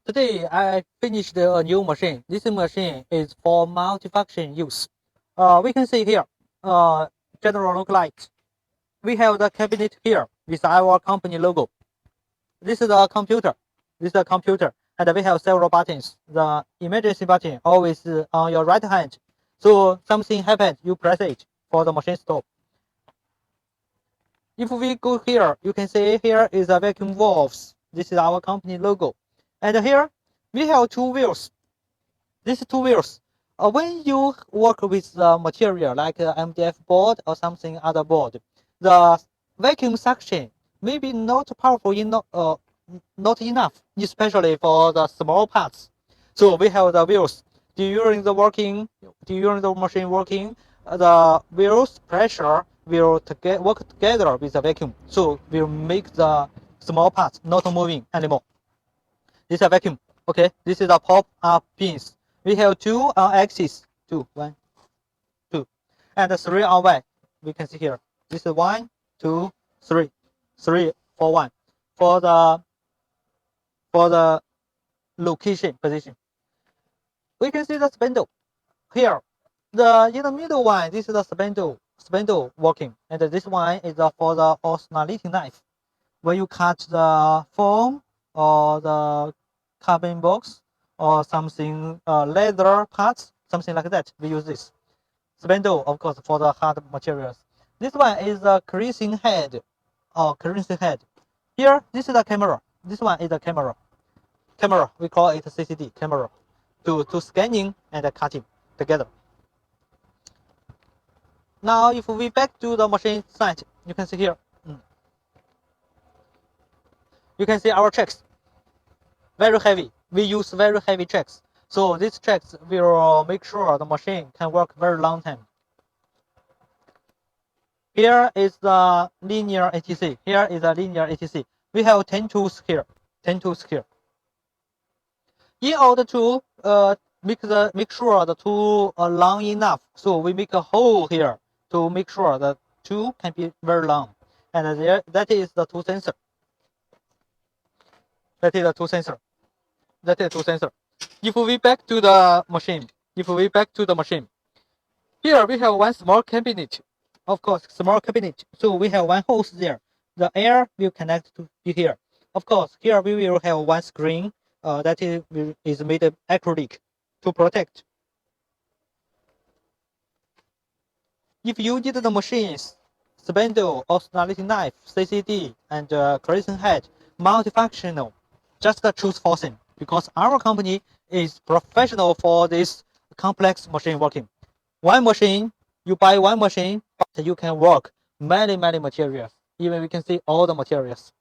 Today I finished a new machine. This machine is for multifunction use. We can see here, general look light. We have the cabinet here with our company logo. This is a computer. This is a computer, and we have several buttons. The emergency button always on your right hand. So something happens, you press it for the machine stop. If we go here, you can see here is a vacuum valves. This is our company logo. And here we have two wheels. These two wheels. When you work with the material like MDF board or something other board, the vacuum suction may be not powerful enough, not enough, especially for the small parts. So we have the wheels. During the machine working, the wheels pressure will work together with the vacuum, so will make the small parts not moving anymore. This is a vacuum. Okay, this is a pop-up pins. We have two on axis, one, two, and three on Y. We can see here. This is 1, 2, 3, 3 for one for the location position. We can see the spindle here. In the middle one, this is the spindle working, and this one is for the oscillating knife. When you cut the foam or the carbon box or something leather parts, something like that, we use this spindle, of course, for the hard materials. This one is the creasing head or creasing head. Here, this is the camera. This one is the camera. We call it CCD camera to scanning and cutting together. Now, if we back to the machine site, you can see here. You can see our tracks. Very heavy. We use very heavy tracks. So these tracks will make sure the machine can work very long time. Here is the linear ATC. Here is a linear ATC. We have 10 tools here. 10 tools here. In order to make sure the tool are long enough, so we make a hole here to make sure the tool can be very long. And there, that is the tool sensor. That is the tool sensor. That is tool sensor. If we back to the machine, here we have one small cabinet. Of course, small cabinet. So we have one hose there. The air will connect to here. Of course, here we will have one screen that is made of acrylic to protect. If you need the machines, spindle, oscillating knife, CCD, and creasing head, multifunctional, just choose Forcing, because our company is professional for this complex machine working. One machine, you buy one machine, but you can work many materials. Even we can see all the materials.